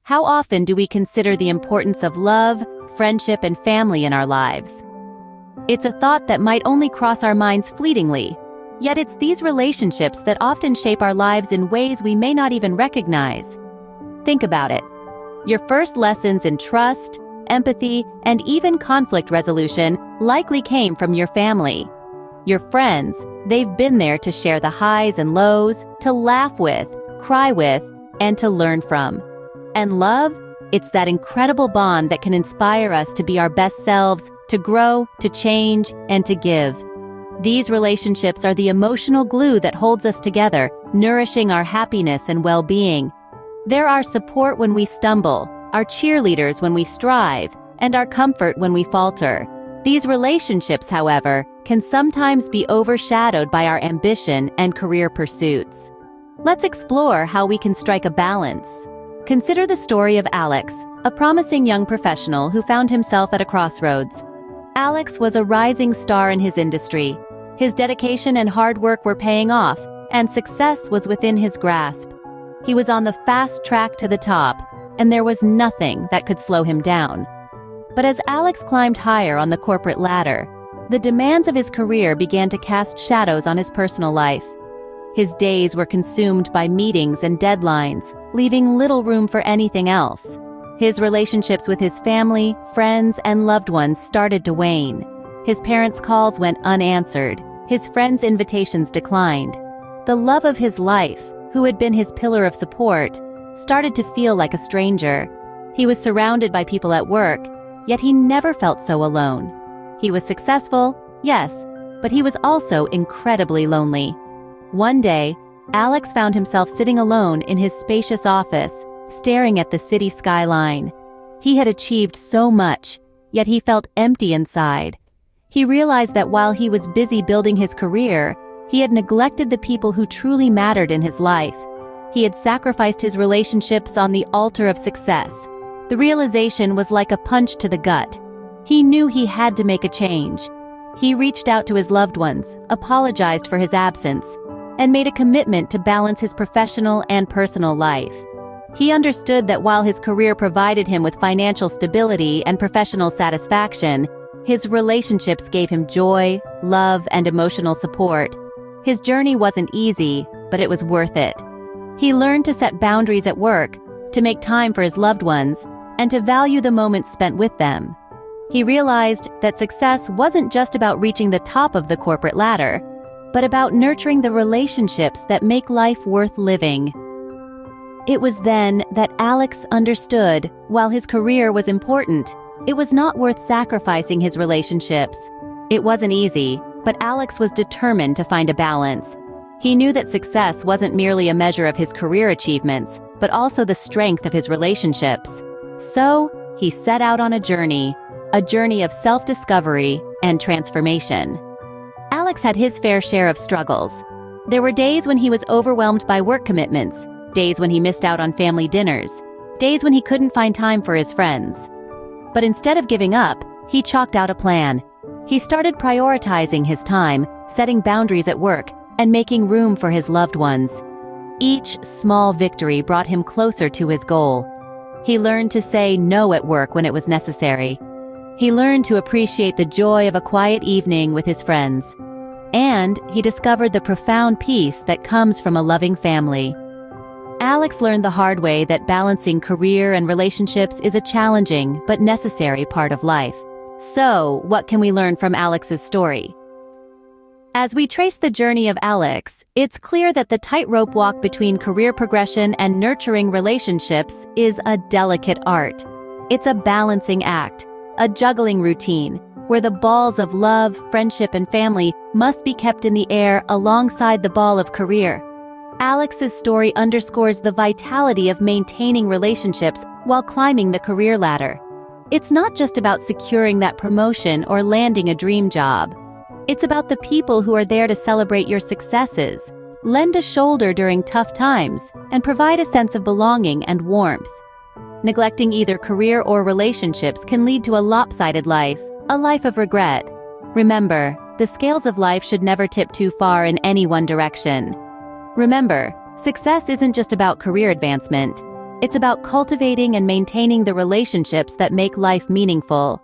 How often do we consider the importance of love, friendship, and family in our lives? It's a thought that might only cross our minds fleetingly, yet it's these relationships that often shape our lives in ways we may not even recognize. Think about it. Your first lessons in trust, empathy, and even conflict resolution likely came from your family. Your friends, they've been there to share the highs and lows, to laugh with, cry with, and to learn from. And love? It's that incredible bond that can inspire us to be our best selves, to grow, to change, and to give. These relationships are the emotional glue that holds us together, nourishing our happiness and well-being. They're our support when we stumble, our cheerleaders when we strive, and our comfort when we falter. These relationships, however, can sometimes be overshadowed by our ambition and career pursuits. Let's explore how we can strike a balance. Consider the story of Alex, a promising young professional who found himself at a crossroads. Alex was a rising star in his industry. His dedication and hard work were paying off, and success was within his grasp. He was on the fast track to the top, and there was nothing that could slow him down. But as Alex climbed higher on the corporate ladder, the demands of his career began to cast shadows on his personal life. His days were consumed by meetings and deadlines, leaving little room for anything else. His relationships with his family, friends, and loved ones started to wane. His parents' calls went unanswered. His friends' invitations declined. The love of his life, who had been his pillar of support, started to feel like a stranger. He was surrounded by people at work, yet he never felt so alone. He was successful, yes, but he was also incredibly lonely. One day, Alex found himself sitting alone in his spacious office, staring at the city skyline. He had achieved so much, yet he felt empty inside. He realized that while he was busy building his career, he had neglected the people who truly mattered in his life. He had sacrificed his relationships on the altar of success. The realization was like a punch to the gut. He knew he had to make a change. He reached out to his loved ones, apologized for his absence, and made a commitment to balance his professional and personal life. He understood that while his career provided him with financial stability and professional satisfaction, his relationships gave him joy, love, and emotional support. His journey wasn't easy, but it was worth it. He learned to set boundaries at work, to make time for his loved ones, and to value the moments spent with them. He realized that success wasn't just about reaching the top of the corporate ladder, but about nurturing the relationships that make life worth living. It was then that Alex understood, while his career was important, it was not worth sacrificing his relationships. It wasn't easy, but Alex was determined to find a balance. He knew that success wasn't merely a measure of his career achievements, but also the strength of his relationships. So, he set out on a journey of self-discovery and transformation. Alex had his fair share of struggles. There were days when he was overwhelmed by work commitments, days when he missed out on family dinners, days when he couldn't find time for his friends. But instead of giving up, he chalked out a plan. He started prioritizing his time, setting boundaries at work, and making room for his loved ones. Each small victory brought him closer to his goal. He learned to say no at work when it was necessary. He learned to appreciate the joy of a quiet evening with his friends. And he discovered the profound peace that comes from a loving family. Alex learned the hard way that balancing career and relationships is a challenging but necessary part of life. So, what can we learn from Alex's story? As we trace the journey of Alex, it's clear that the tightrope walk between career progression and nurturing relationships is a delicate art. It's a balancing act, a juggling routine, where the balls of love, friendship, and family must be kept in the air alongside the ball of career. Alex's story underscores the vitality of maintaining relationships while climbing the career ladder. It's not just about securing that promotion or landing a dream job. It's about the people who are there to celebrate your successes, lend a shoulder during tough times, and provide a sense of belonging and warmth. Neglecting either career or relationships can lead to a lopsided life, a life of regret. Remember, the scales of life should never tip too far in any one direction. Remember, success isn't just about career advancement. It's about cultivating and maintaining the relationships that make life meaningful,